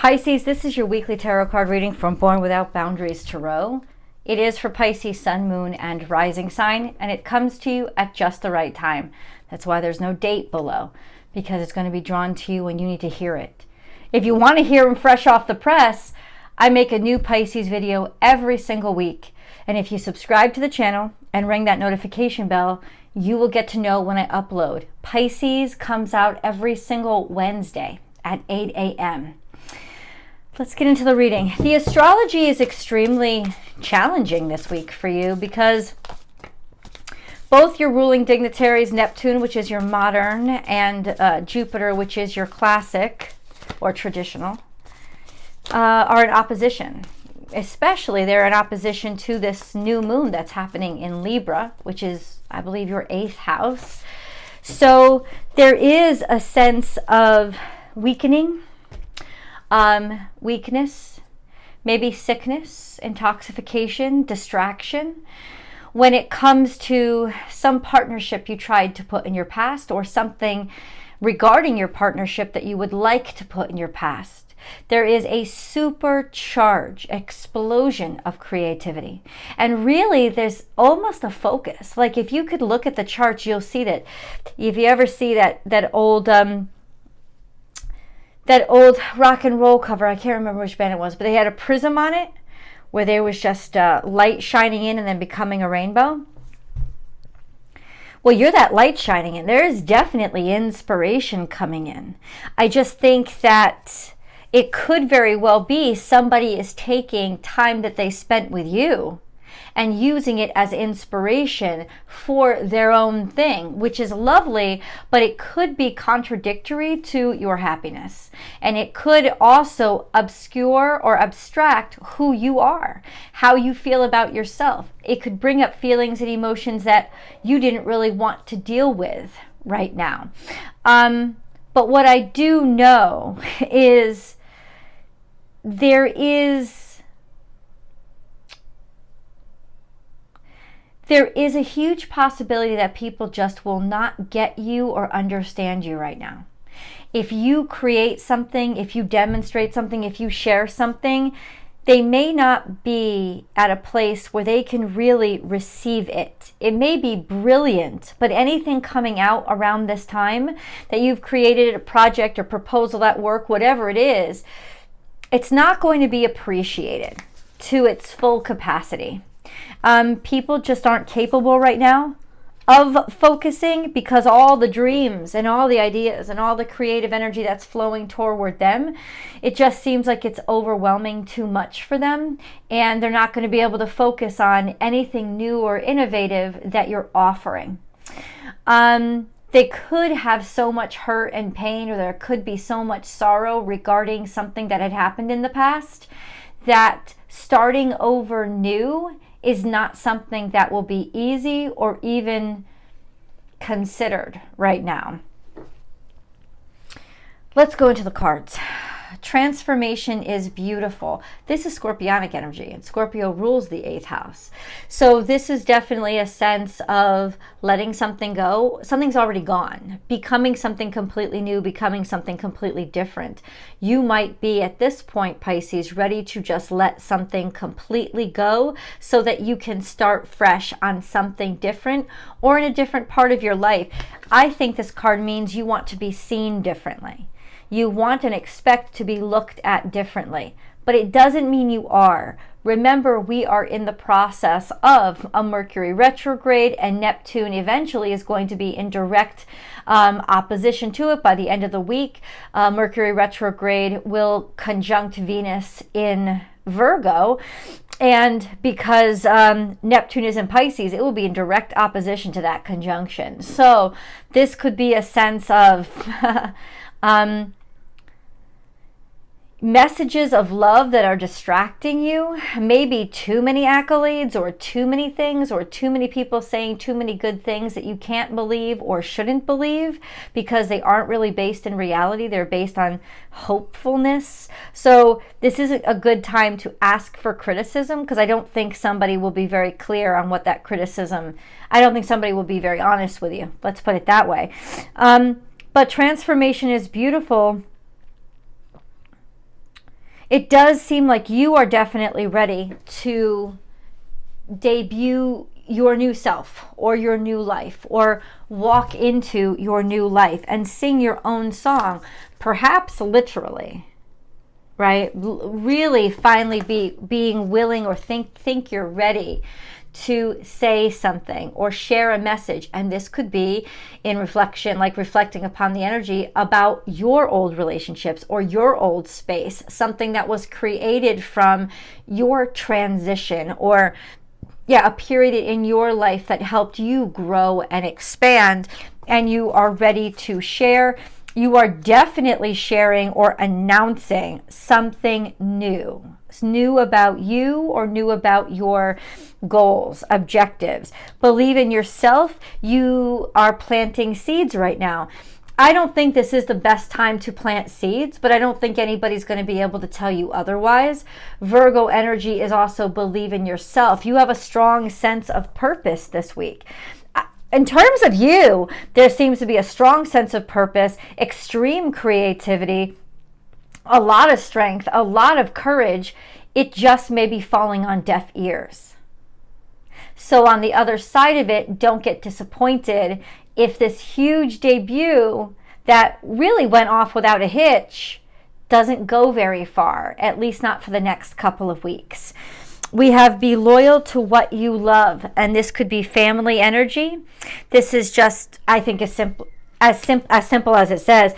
Pisces, this is your weekly tarot card reading from Born Without Boundaries Tarot. It is for Pisces, Sun, Moon, and Rising sign, and it comes to you at just the right time. That's why there's no date below, because it's going to be drawn to you when you need to hear it. If you want to hear them fresh off the press, I make a new Pisces video every single week. And if you subscribe to the channel and ring that notification bell, you will get to know when I upload. Pisces comes out every single Wednesday at 8 a.m. Let's get into the reading. The astrology is extremely challenging this week for you because both your ruling dignitaries, Neptune, which is your modern, and Jupiter, which is your classic or traditional, are in opposition. Especially they're in opposition to this new moon that's happening in Libra, which is, I believe, your 8th house. So there is a sense of weakening, weakness, maybe sickness, intoxication, distraction, when it comes to some partnership you tried to put in your past or something regarding your partnership that you would like to put in your past. There is a supercharged explosion of creativity. And really, there's almost a focus. Like if you could look at the charts, you'll see that. If you ever see that old rock and roll cover, I can't remember which band it was, but they had a prism on it where there was just light shining in and then becoming a rainbow. Well, you're that light shining in. There is definitely inspiration coming in. I just think that it could very well be somebody is taking time that they spent with you and using it as inspiration for their own thing, which is lovely, but it could be contradictory to your happiness. And it could also obscure or abstract who you are, how you feel about yourself. It could bring up feelings and emotions that you didn't really want to deal with right now. But what I do know is there is a huge possibility that people just will not get you or understand you right now. If you create something, if you demonstrate something, if you share something, they may not be at a place where they can really receive it. It may be brilliant, but anything coming out around this time that you've created, a project or proposal at work, whatever it is, it's not going to be appreciated to its full capacity. People just aren't capable right now of focusing because all the dreams and all the ideas and all the creative energy that's flowing toward them, it just seems like it's overwhelming too much for them, and they're not going to be able to focus on anything new or innovative that you're offering. They could have so much hurt and pain, or there could be so much sorrow regarding something that had happened in the past that starting over new is not something that will be easy or even considered right now. Let's go into the cards. Transformation is beautiful. This is Scorpionic energy, and Scorpio rules the 8th house. So this is definitely a sense of letting something go. Something's already gone. Becoming something completely new, becoming something completely different. You might be at this point, Pisces, ready to just let something completely go so that you can start fresh on something different or in a different part of your life. I think this card means you want to be seen differently. You want and expect to be looked at differently, but it doesn't mean you are. Remember, we are in the process of a Mercury retrograde, and Neptune eventually is going to be in direct opposition to it by the end of the week. Mercury retrograde will conjunct Venus in Virgo, and because Neptune is in Pisces, it will be in direct opposition to that conjunction. So this could be a sense of messages of love that are distracting you, maybe too many accolades or too many things or too many people saying too many good things that you can't believe or shouldn't believe because they aren't really based in reality. They're based on hopefulness. So this isn't a good time to ask for criticism, because I don't think somebody will be very clear on what that criticism, I don't think somebody will be very honest with you. Let's put it that way. But transformation is beautiful it does seem like you are definitely ready to debut your new self or your new life, or walk into your new life and sing your own song, perhaps literally, right? Really finally being willing, or think you're ready to say something or share a message. And this could be in reflection, like reflecting upon the energy about your old relationships or your old space, something that was created from your transition, or a period in your life that helped you grow and expand, and you are ready to share. You are definitely sharing or announcing something new. It's new about you, or new about your goals, objectives. Believe in yourself. You are planting seeds right now. I don't think this is the best time to plant seeds, but I don't think anybody's going to be able to tell you otherwise. Virgo energy is also believe in yourself. You have a strong sense of purpose this week. In terms of you, there seems to be a strong sense of purpose, extreme creativity, a lot of strength, a lot of courage. It just may be falling on deaf ears. So on the other side of it, don't get disappointed if this huge debut that really went off without a hitch doesn't go very far, at least not for the next couple of weeks. We have be loyal to what you love, and this could be family energy. This is just, I think, as simple as it says.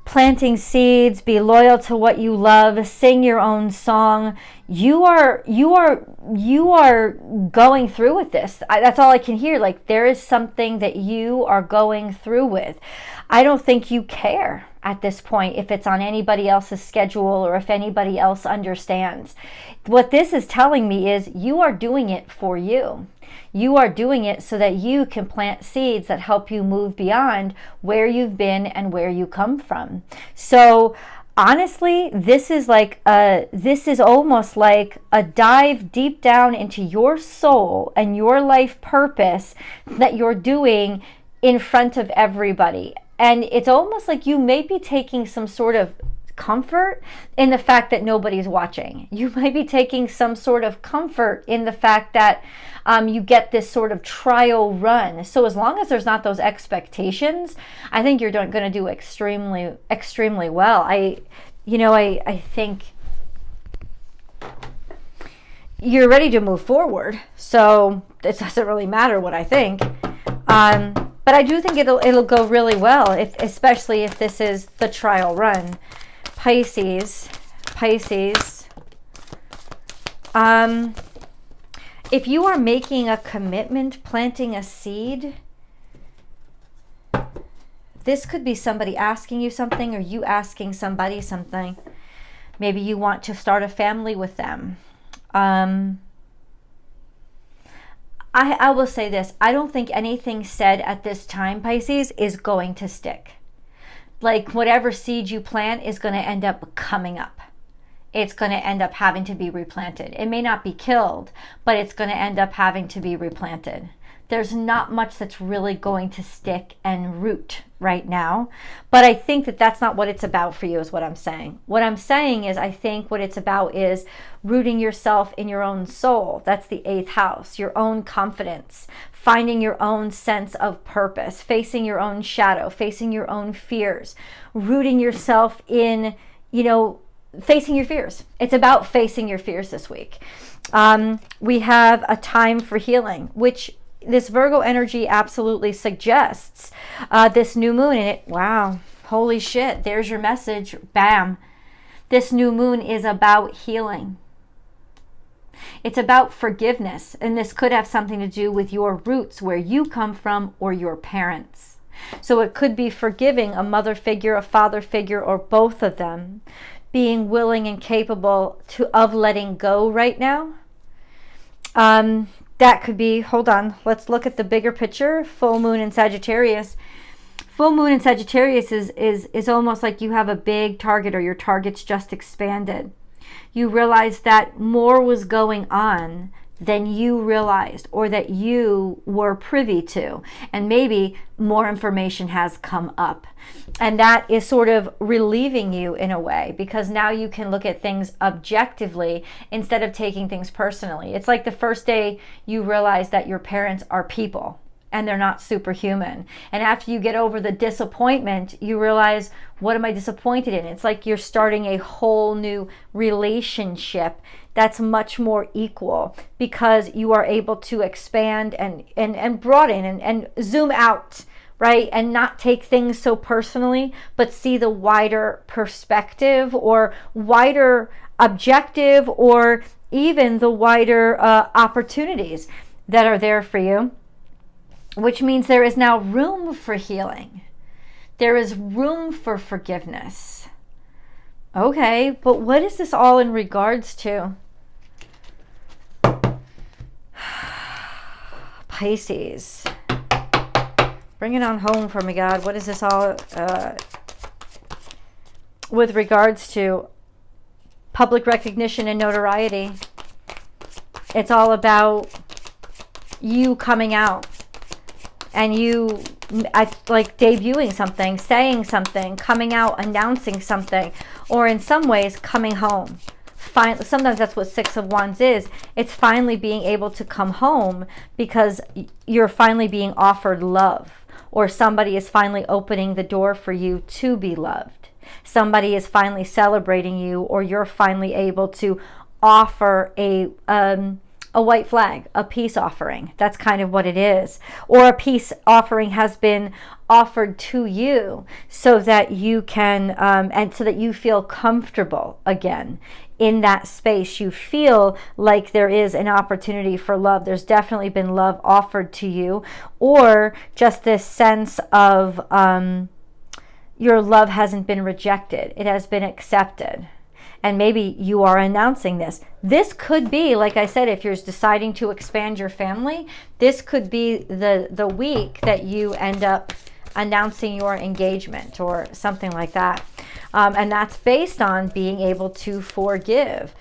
Planting seeds, be loyal to what you love, sing your own song. You are going through with this. That's all I can hear. Like, there is something that you are going through with. I don't think you care at this point if it's on anybody else's schedule or if anybody else understands. What this is telling me is you are doing it for you. You are doing it so that you can plant seeds that help you move beyond where you've been and where you come from. So honestly, this is almost like a dive deep down into your soul and your life purpose that you're doing in front of everybody. And it's almost like you may be taking some sort of comfort in the fact that nobody's watching. You might be taking some sort of comfort in the fact that you get this sort of trial run. So as long as there's not those expectations, I think you're going to do extremely, extremely well. I think you're ready to move forward. So it doesn't really matter what I think. But I do think it'll go really well, especially if this is the trial run. Pisces. If you are making a commitment, planting a seed, this could be somebody asking you something or you asking somebody something. Maybe you want to start a family with them. I will say this. I don't think anything said at this time, Pisces, is going to stick. Like, whatever seed you plant is going to end up coming up. It's going to end up having to be replanted. It may not be killed, but it's going to end up having to be replanted. There's not much that's really going to stick and root right now. But I think that that's not what it's about for you, is what I'm saying. What I'm saying is I think what it's about is rooting yourself in your own soul. That's the 8th house, your own confidence, finding your own sense of purpose, facing your own shadow, facing your own fears, rooting yourself in, facing your fears. It's about facing your fears this week. We have a time for healing, which this Virgo energy absolutely suggests. This new moon in it. Wow. Holy shit. There's your message. Bam. This new moon is about healing. It's about forgiveness. And this could have something to do with your roots, where you come from, or your parents. So it could be forgiving a mother figure, a father figure, or both of them. Being willing and capable of letting go right now. That could be, hold on, let's look at the bigger picture. Full moon in Sagittarius. Full moon in Sagittarius is almost like you have a big target, or your target's just expanded. You realize that more was going on than you realized or that you were privy to. And maybe more information has come up. And that is sort of relieving you in a way, because now you can look at things objectively instead of taking things personally. It's like the first day you realize that your parents are people and they're not superhuman. And after you get over the disappointment, you realize, what am I disappointed in? It's like you're starting a whole new relationship that's much more equal, because you are able to expand and broaden and zoom out, right? And not take things so personally, but see the wider perspective or wider objective, or even the wider opportunities that are there for you. Which means there is now room for healing. There is room for forgiveness. Okay, but what is this all in regards to? Pisces. Bring it on home for me, God. What is this all with regards to? Public recognition and notoriety. It's all about you coming out. And you, like debuting something, saying something, coming out, announcing something, or in some ways, coming home. Sometimes that's what Six of Wands is. It's finally being able to come home because you're finally being offered love, or somebody is finally opening the door for you to be loved. Somebody is finally celebrating you, or you're finally able to offer a white flag, a peace offering. That's kind of what it is. Or a peace offering has been offered to you so that you can, and so that you feel comfortable again in that space. You feel like there is an opportunity for love. There's definitely been love offered to you, or just this sense of your love hasn't been rejected. It has been accepted. And maybe you are announcing this. This could be, like I said, if you're deciding to expand your family, this could be the week that you end up announcing your engagement or something like that. And that's based on being able to forgive.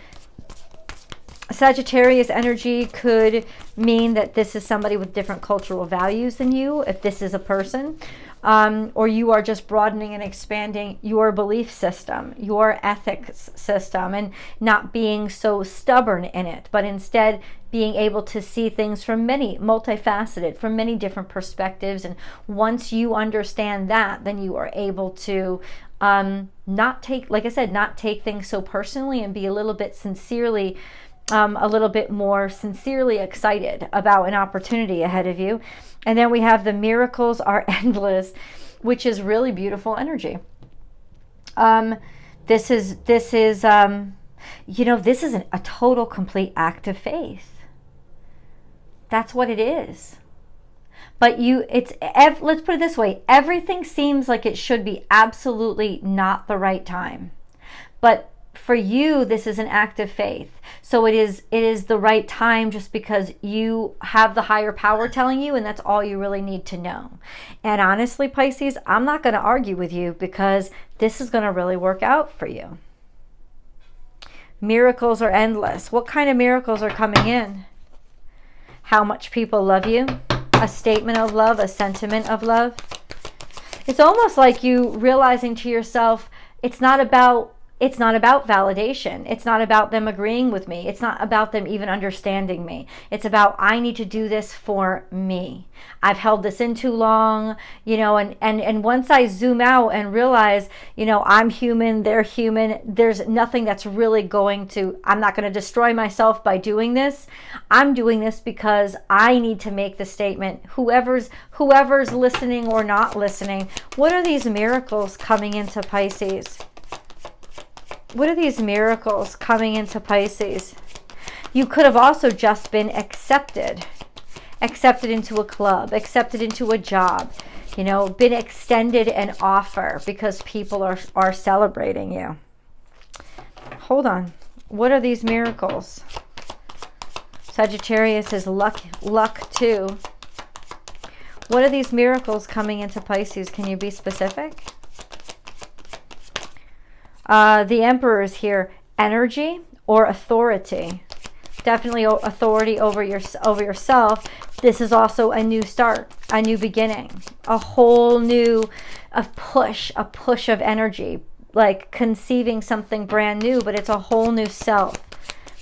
Sagittarius energy could mean that this is somebody with different cultural values than you, if this is a person. Or you are just broadening and expanding your belief system, your ethics system, and not being so stubborn in it, but instead being able to see things from multifaceted, from many different perspectives. And once you understand that, then you are able to not take, like I said, not take things so personally, and be a little bit more sincerely excited about an opportunity ahead of you. And then we have the miracles are endless, which is really beautiful energy. This is a total complete act of faith. That's what it is. But let's put it this way. Everything seems like it should be absolutely not the right time. But for you, this is an act of faith. So it is the right time, just because you have the higher power telling you, and that's all you really need to know. And honestly, Pisces, I'm not going to argue with you, because this is going to really work out for you. Miracles are endless. What kind of miracles are coming in? How much people love you. A statement of love, a sentiment of love. It's almost like you realizing to yourself, it's not about validation. It's not about them agreeing with me. It's not about them even understanding me. It's about, I need to do this for me. I've held this in too long, and once I zoom out and realize, I'm human, they're human, there's nothing that's really I'm not going to destroy myself by doing this. I'm doing this because I need to make the statement. Whoever's listening or not listening, what are these miracles coming into Pisces? What are these miracles coming into Pisces? You could have also just been accepted into a club, accepted into a job, been extended an offer because people are celebrating you. Hold on. What are these miracles? Sagittarius is luck too. What are these miracles coming into Pisces? Can you be specific? The Emperor is here. Energy or authority. definitely authority over yourself. This is also a new start, a new beginning, a whole new push of energy, like conceiving something brand new, but it's a whole new self.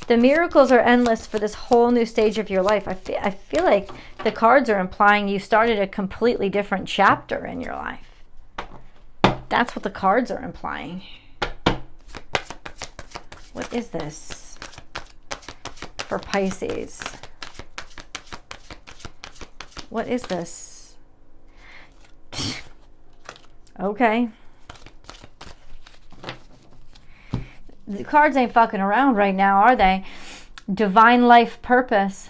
The miracles are endless for this whole new stage of your life. I feel like the cards are implying you started a completely different chapter in your life. That's what the cards are implying. What is this for Pisces? What is this? Okay. The cards ain't fucking around right now, are they? Divine life purpose.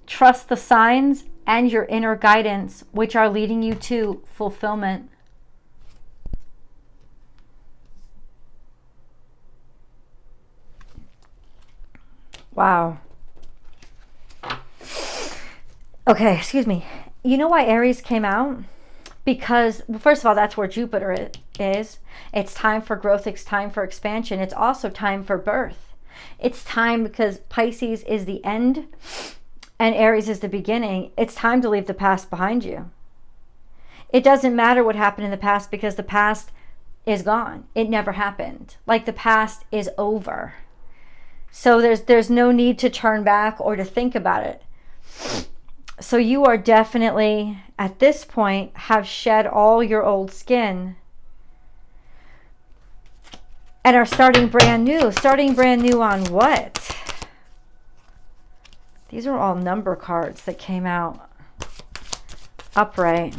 Trust the signs and your inner guidance, which are leading you to fulfillment. Wow. Okay, excuse me. You know why Aries came out? Because, well, first of all, that's where Jupiter is. It's time for growth. It's time for expansion. It's also time for birth. It's time because Pisces is the end and Aries is the beginning. It's time to leave the past behind you. It doesn't matter what happened in the past because the past is gone. It never happened. Like, the past is over. So there's no need to turn back or to think about it. So you are definitely, at this point, have shed all your old skin and are starting brand new. Starting brand new on what? These are all number cards that came out upright.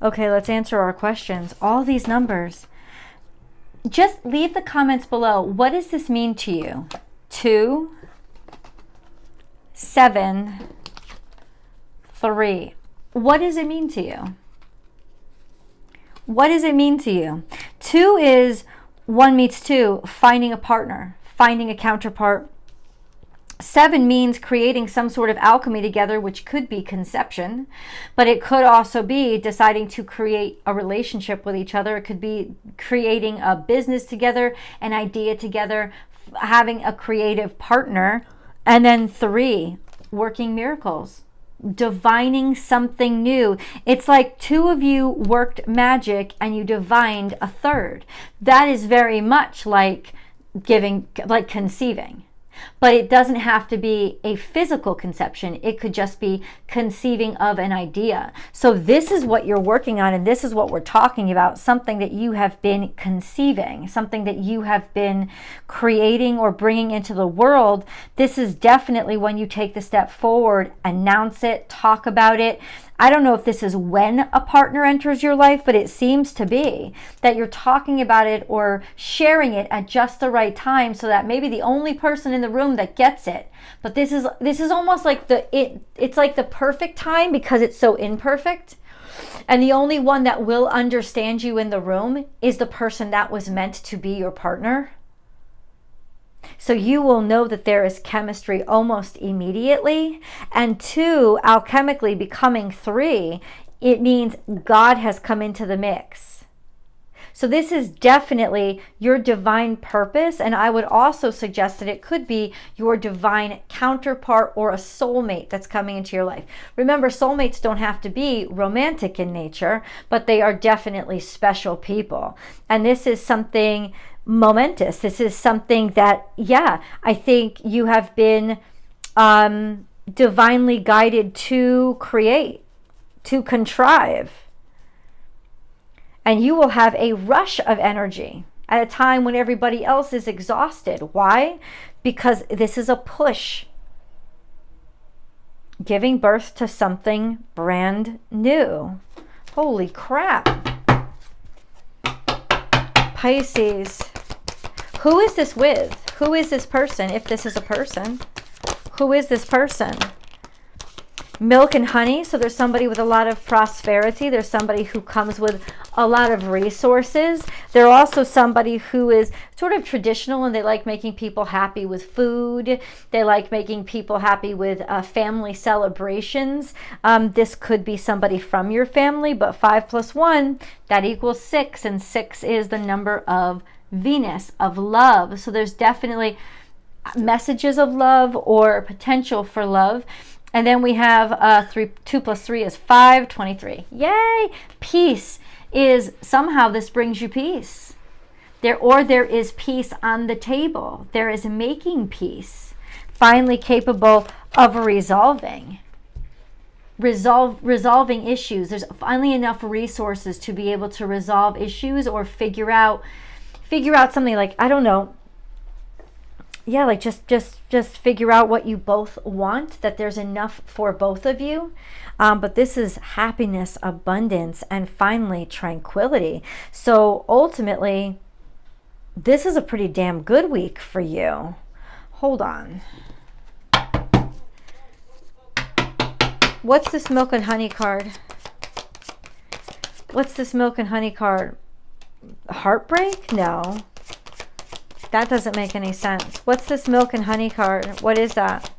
Okay, let's answer our questions. All these numbers. Just leave the comments below. What does this mean to you? 2, 7, 3. What does it mean to you? What does it mean to you? 2 is 1 meets 2, finding a partner, finding a counterpart. 7 means creating some sort of alchemy together, which could be conception, but it could also be deciding to create a relationship with each other. It could be creating a business together, an idea together, having a creative partner. And then 3, working miracles, divining something new. It's like 2 of you worked magic and you divined a third. That is very much like conceiving. But it doesn't have to be a physical conception. It could just be conceiving of an idea. So this is what you're working on, and this is what we're talking about, something that you have been conceiving, something that you have been creating or bringing into the world. This is definitely when you take the step forward, announce it, talk about it. I don't know if this is when a partner enters your life, but it seems to be that you're talking about it or sharing it at just the right time, so that maybe the only person in the room that gets it. But this is almost like it's like the perfect time because it's so imperfect. And the only one that will understand you in the room is the person that was meant to be your partner. So you will know that there is chemistry almost immediately. And 2, alchemically becoming 3, it means God has come into the mix. So this is definitely your divine purpose. And I would also suggest that it could be your divine counterpart or a soulmate that's coming into your life. Remember, soulmates don't have to be romantic in nature, but they are definitely special people. And this is something momentous. This is something that, yeah, I think you have been divinely guided to create, to contrive. And you will have a rush of energy at a time when everybody else is exhausted. Why? Because this is a push. Giving birth to something brand new. Holy crap. Pisces. Who is this with? Who is this person? If this is a person, who is this person? Milk and honey. So there's somebody with a lot of prosperity. There's somebody who comes with a lot of resources. They're also somebody who is sort of traditional and they like making people happy with food. They like making people happy with family celebrations. This could be somebody from your family, but 5 + 1, that equals 6. And 6 is the number of Venus, of love. So there's definitely messages of love or potential for love. And then we have 2 plus 3 is 5, 23. Yay! Peace is somehow this brings you peace. There is peace on the table. There is making peace. Finally capable of resolving issues. There's finally enough resources to be able to resolve issues or figure out something, like, I don't know. Yeah, like just figure out what you both want, that there's enough for both of you. But this is happiness, abundance, and finally tranquility. So ultimately, this is a pretty damn good week for you. Hold on. What's this milk and honey card? What's this milk and honey card? Heartbreak? No. That doesn't make any sense. What's this milk and honey card? What is that?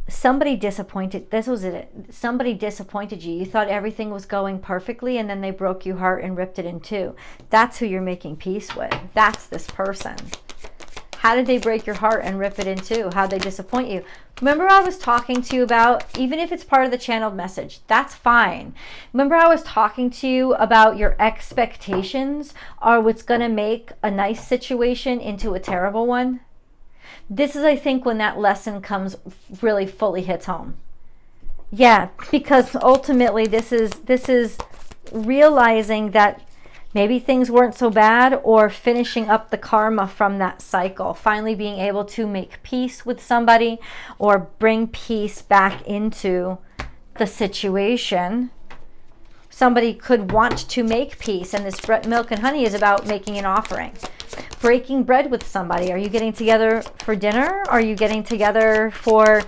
Somebody disappointed. This was it. Somebody disappointed you. You thought everything was going perfectly, and then they broke your heart and ripped it in two. That's who you're making peace with. That's this person. How did they break your heart and rip it in two? How did they disappoint you? Remember I was talking to you about, even if it's part of the channeled message, that's fine. Remember I was talking to you about your expectations are what's going to make a nice situation into a terrible one? This is, I think, when that lesson comes, really fully hits home. Yeah, because ultimately this is realizing that maybe things weren't so bad, or finishing up the karma from that cycle. Finally being able to make peace with somebody or bring peace back into the situation. Somebody could want to make peace, and this milk and honey is about making an offering. Breaking bread with somebody. Are you getting together for dinner? Are you getting together for,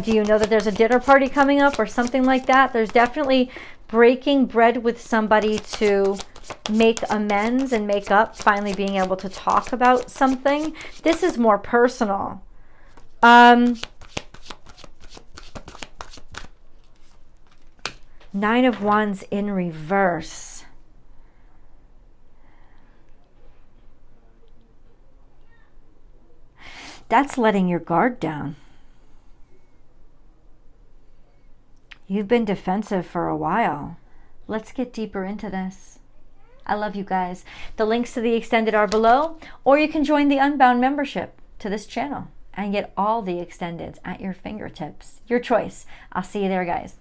do you know that there's a dinner party coming up or something like that? There's definitely breaking bread with somebody to make amends and make up, finally being able to talk about something. This is more personal. Nine of Wands in reverse. That's letting your guard down. You've been defensive for a while. Let's get deeper into this. I love you guys. The links to the extended are below, or you can join the Unbound membership to this channel and get all the extendeds at your fingertips. Your choice. I'll see you there, guys.